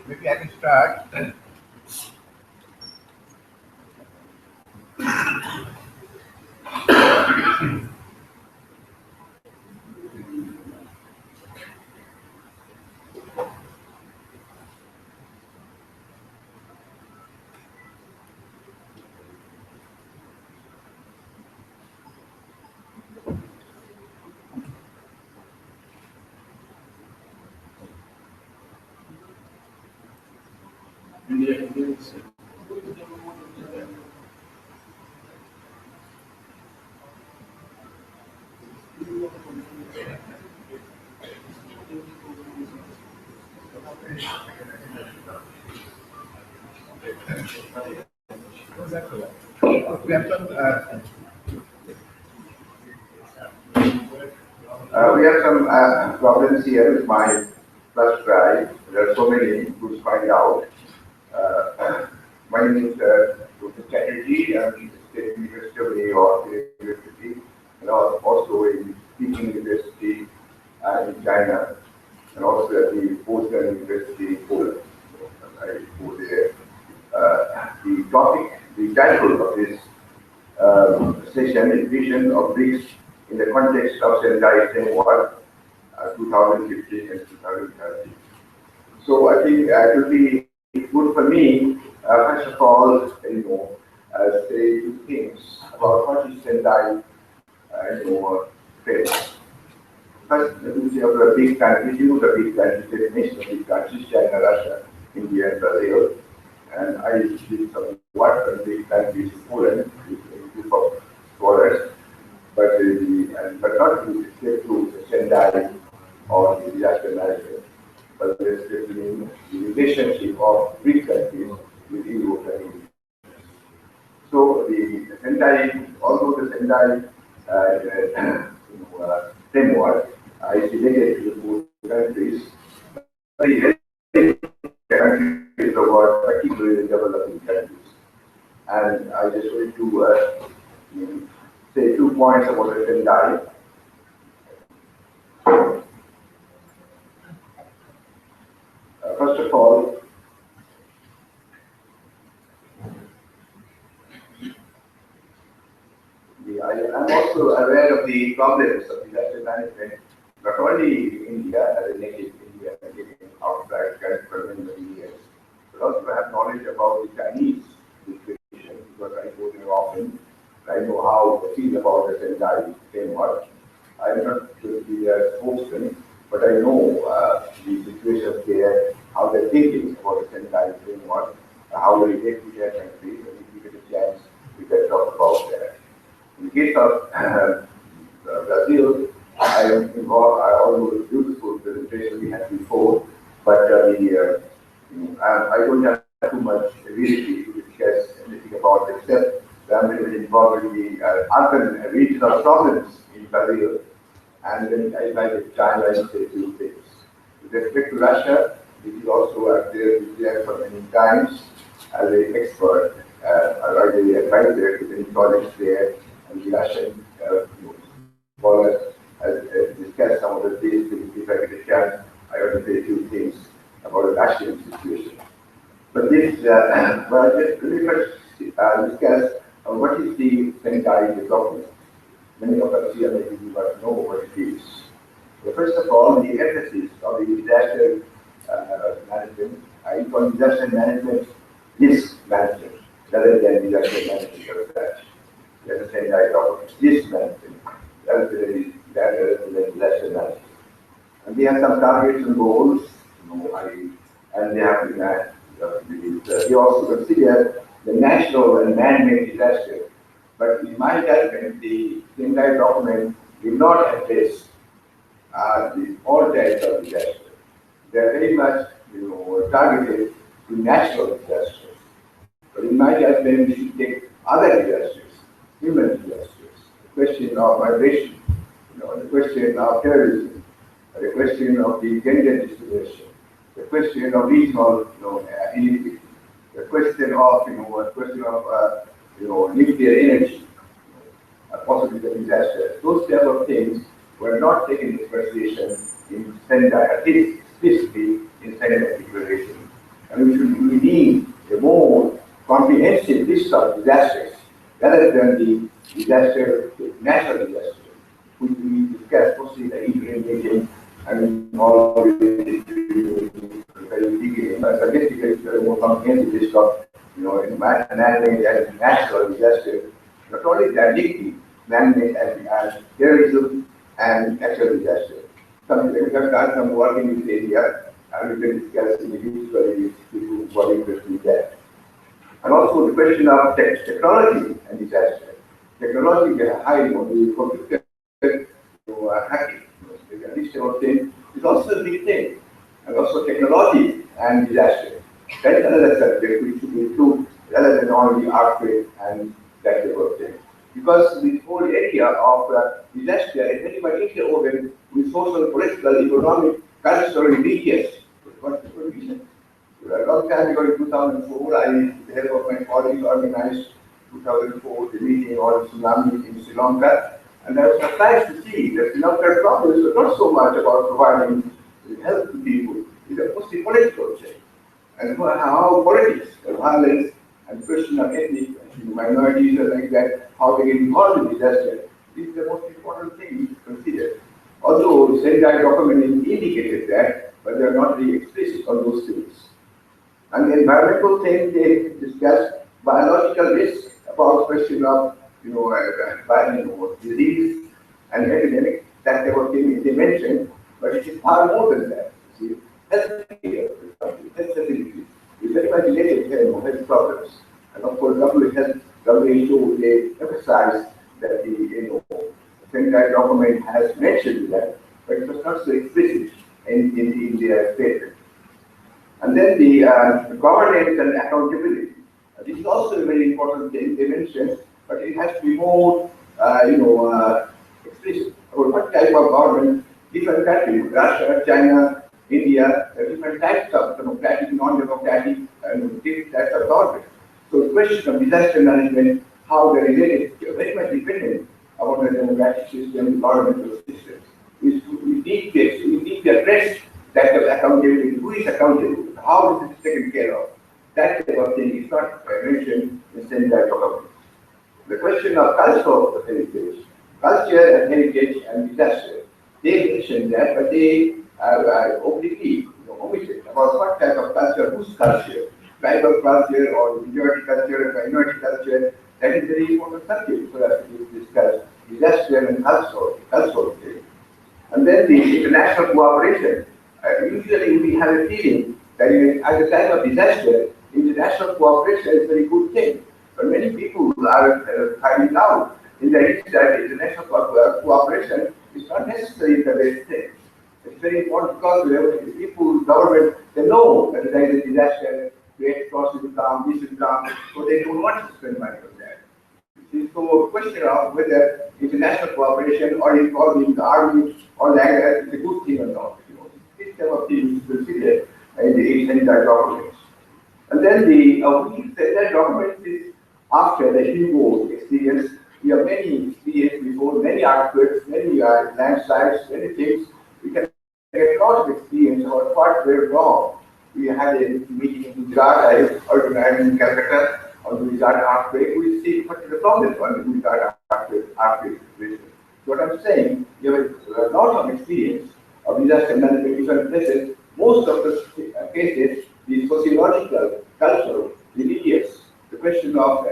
Maybe I can start. We have some. We have some problems here with my flash drive. There are so many to find out. My name is Dr. Chatterjee. I'm in the State University of New York University, and also in teaching university in China, and also at the Poznań University in Poland. So I go there. The topic, the title of this session is Vision of Brics in the context of Sendai framework 2015 and 2030. So I think it would be good for me, first of all, say two things about what is Sendai framework. First, let me say of the big countries, the big countries, the nation of big countries, China, Russia, India, and Brazil. And I did some work on big countries in Poland with a group of scholars, but not to escape to Sendai or the disaster management, but there's the relationship of big countries with Europe and India. So the Sendai, although the Sendai framework is related to both countries, the countries of our particularly developing countries. And I just wanted to say 2 points about the Sendai. First of all, I'm also aware of the problems of disaster management, not only in India, as a native Indian outside country for many years, but also have knowledge about the Chinese situation, because I go there often. I know how they feel about the Sendai framework. I'm not going to be their spokesman, but I know the situation there, how they're thinking about the Sendai framework, how they relate to their countries, and if we get a chance, we can talk about that. In the case of Brazil, I am involved. I also beautiful presentation we had before, but the I don't have too much ability to discuss anything about it, except that I'm very involved in the urban regional problems in Brazil, and then I like to try to say two things. With respect to Russia, this is also there for many times as an expert, as an advisor to the projects there, and the Russian scholars has discussed some of the things. If I get a chance, I want to say a few things about the Russian situation. But this, well, just let me first discuss what is the Tifac-Idrim document. Many of us here maybe do not know what it is. So first of all, the emphasis of the disaster management, I call disaster management risk management rather than disaster management of that. That's the Tifac document, risk management rather than disaster management. And they have some targets and goals, and they have to they also consider the natural and man-made disaster. But in my judgment, the entire document will not address all types of disaster. They are very much targeted to natural disasters. But in my judgment, we should take other disasters, human disasters, the question of migration, the question of terrorism, the question of the gender discrimination, the question of regional inequity, the question of nuclear energy, possibly the disaster. Those type of things were not taken into consideration in standard, at least explicitly in standard declaration. And we need a more comprehensive list of disasters rather than the natural disaster, which we discussed mostly in the Idrim region and all of the a more comprehensive list of man-made and natural disasters, not only directly man-made as terrorism and natural disaster. We have done some work in this area, and we can discuss individually with people who are interested in that. And also the question of technology and disaster. Technology is high, the computer hacking, this type of thing is also a big thing. And also technology and disaster. That is another subject which should be included rather than only earthquake and that type of thing. Because this whole area of disaster is very much interwoven with social, political, economic, cultural, religious. What's the reason? A long time ago in 2004, I, with the help of my colleagues, organized 2004 the meeting on tsunami in Sri Lanka. And I was surprised to see that Sri Lanka's problems were not so much about providing help to people. It's a mostly political thing. And how politics, violence, and question of ethnic minorities and like that, how they get involved in disaster. This is the most important thing to consider. Although the Tifac document indicated that, but they are not really explicit on those things. And the environmental thing, they discuss biological risk about question of disease and epidemic, that type of thing is mentioned, but it is far more than that. See, healthcare, for example, health facilities is very much related to health problems. And of course, WHO, they emphasize that the Tifac document has mentioned that, but it was not so explicit in their statement. And then the governance and accountability. This is also a very important thing they mentioned, but it has to be more, explicit about what type of government different countries, Russia, China, India, different types of democratic, non-democratic, and different types of government. So the question of disaster management, how they're related, very much dependent upon the democratic system, governmental systems. We need to address that accountability. Who is accountable? How is it taken care of? That type of thing is not mentioned in Tifac document. The question of cultural heritage, culture and heritage and disaster, they mentioned that, but they obliquely omitted about what type of culture, whose culture, tribal culture or majority culture and minority culture. That is a very important subject for us to discuss disaster and cultural thing. And then the international cooperation. Usually we have a feeling that at the time of disaster, international cooperation is a very good thing. But many people are finding out in that international cooperation is not necessarily the best thing. It's very important because the people, government, they know that there is a disaster, great cost will come, this will come, so they don't want to spend money on that. So a question of whether international cooperation or involving the army or the is a good thing or not. This type of things is considered in the entire documents. And then we said that document is after the Hugo experience. We have many experience before, many earthquakes, many landslides, many things. We can get a lot of experience about what went wrong. We had a meeting in Gujarat, I organized in Calcutta on the Gujarat earthquake. We see what is the problem on the Gujarat earthquake situation. So what I'm saying, you have a lot of experience of disaster management in different places. Most of the cases, the sociological, cultural, religious, the question of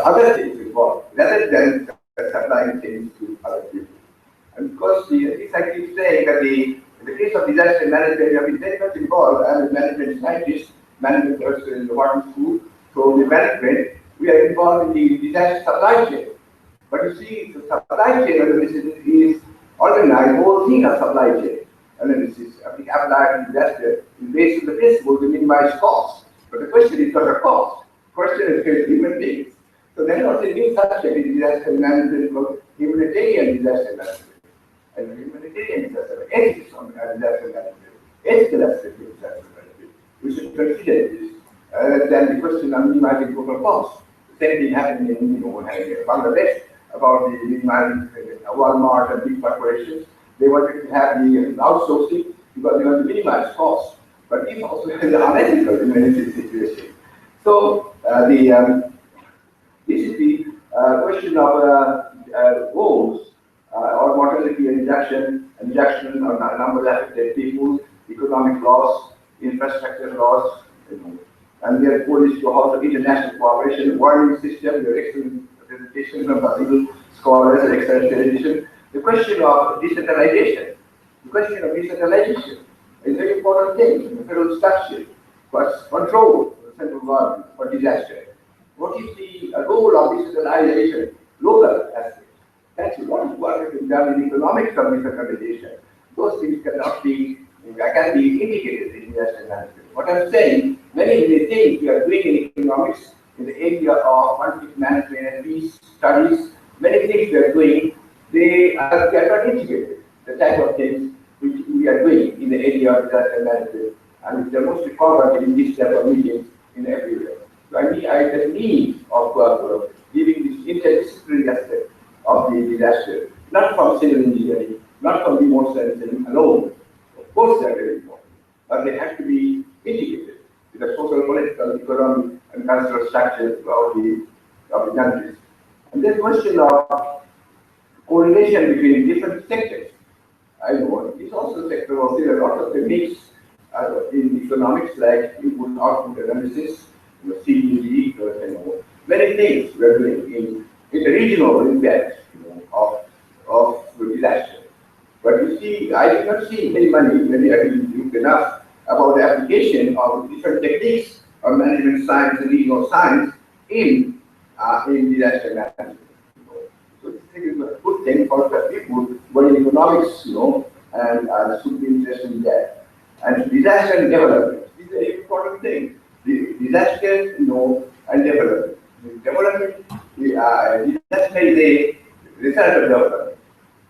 other things involved, rather than supplying things to other people. And because I keep saying that in the case of disaster management, we have been very much involved. I'm a management scientist, management person in the Wharton School. So the management, we are involved in the disaster supply chain. But you see, the supply chain analysis is organized whole thing of supply chain analysis. I think applied disaster is based on the principle to minimize cost. But the question is not a cost. The question is human beings. So then also a new subject is disaster management called humanitarian disaster management. And humanitarian disaster, ethics on disaster management, ethical aspect of disaster management. We should consider this than the question of minimizing total cost. The same thing happened in Bangladesh about the minimizing Walmart and big corporations. They wanted to have the outsourcing because they want to minimize costs. But this also is unethical in many situations. So this is the question of goals or mortality and reduction on a number of affected people, economic loss, infrastructure loss, and their goal is to also international cooperation, warning system, your excellent presentation from Brazil scholars and externalization. The question of decentralization. The question of decentralization is a very important thing in the federal structure. What's control of the central government for disaster? What is the goal of decentralization? Local aspect. That's a lot of work has been done in economics of decentralization. Those things can be indicated in disaster management. What I'm saying, many of the things we are doing in economics in the area of conflict management and peace studies, many things we are doing, they are not integrated. The type of things which we are doing in the area of disaster management, and which are mostly covered in this type of meetings in everywhere. So I the need of giving this interdisciplinary aspect of the disaster, not from civil engineering, not from remote sensing alone. Of course, they are very important, but they have to be integrated with the social, political, economic, and cultural structures of the countries. And then question of coordination between different sectors. I know it's also a sector of there are a lot of techniques in economics like input output analysis, CDG, many things we are doing in the regional impact of disaster. But you see, I did not see any money, maybe I didn't look enough about the application of different techniques of management science and regional science in disaster management. So this is a good thing for the people who are in economics, and should be interested in that. And disaster development is a very important thing. The disaster, and development. Disaster is a result of development.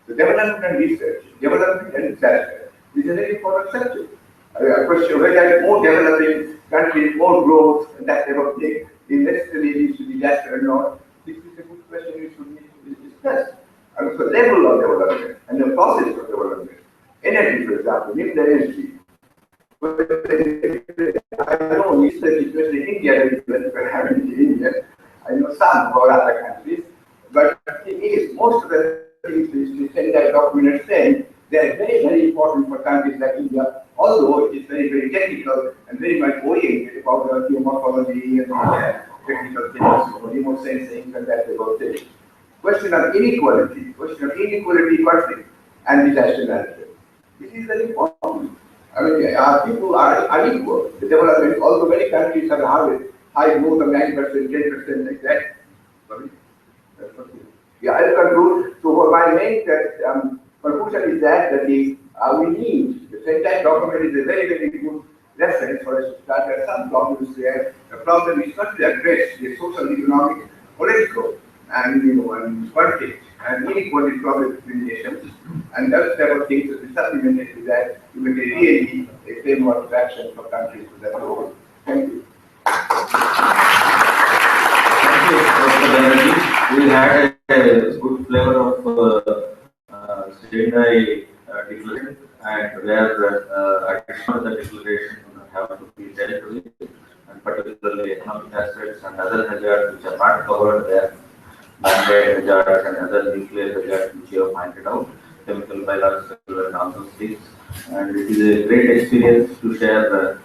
So development and research, development and disaster is a very important subject. A question whether more developing countries, more growth, and that type of thing, is necessarily leads to disaster or not. This is a good question we should need to discuss. And the level of development and the process of development. Energy, for example, nuclear energy. I know research, especially in India, in India. I know some of our other countries, but the thing is, most of the things which that document are saying, they are very, very important for countries like India, although it is very, very technical and very much oriented about the geomorphology and technical things, remote sensing and that type of thing. Question of inequality, conflict, and disaster management. This is very important. I mean, people are unequal. The development, although many countries have high growth of 9%, 10% like that. Sorry. Yeah, I'll conclude. So for my main conclusion is that we need, the syntax document is a very, very good reference for us to start. There are some problems there. The problem is not to address the social, economic, political, and and politics and inequality problem between nations. And those type of things will be supplemented with that to make a really a framework of action for countries to that role. Thank you. Thank you, Dr. Banerjee. We had a good flavor of Sendai declaration, and where additional the declaration have to be dealt with, and particularly economic aspects and other hazards which are not covered there, man-made hazards and other nuclear hazards which you have pointed out, chemical, biological, and all those things. And it is a great experience to share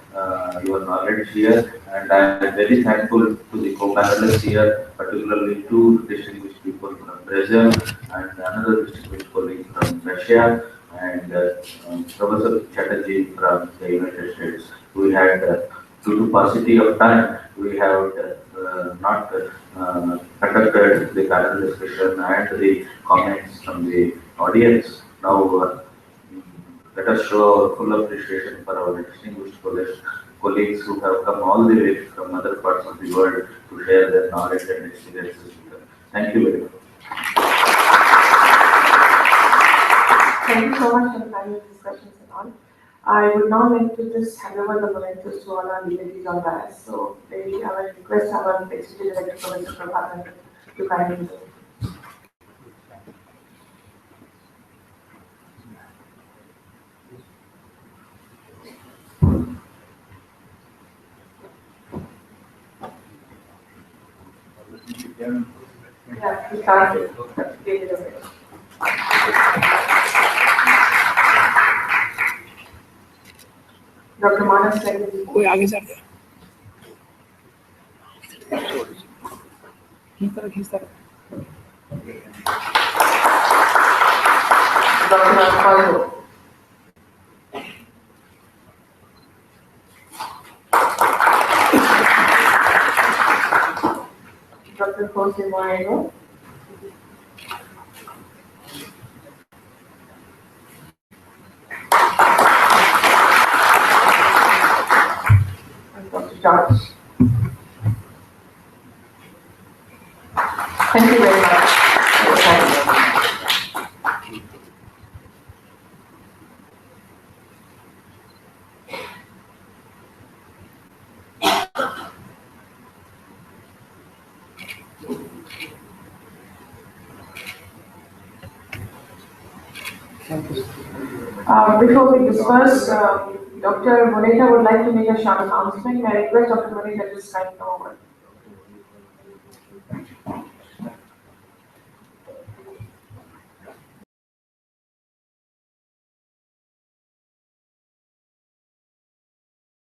your knowledge here, and I am very thankful to the co-panelists here, particularly two distinguished people from Brazil and another distinguished colleague from Russia, and Professor Chatterjee from the United States. We had, due to paucity of time, we have not conducted the panel discussion and the comments from the audience. Now, let us show our full appreciation for our distinguished colleagues who have come all the way from other parts of the world to share their knowledge and experiences with us. Thank you very much. Thank you so much for the panel discussions and all. I would now like to just hand over the mementos to all our ladies on dais. So, maybe I would request our Executive Director, Professor Prabhakaran, to kindly. Yeah, we started. Take it away. Dr. Manas, कोई आगे चल गया खींचता Dr. Alfonso. Dr. Jose Moreno. And Dr. George. Thank you very much for your time. Before we disperse, Dr. Moneta would like to make a short announcement. I request Dr. Moneta to sign over.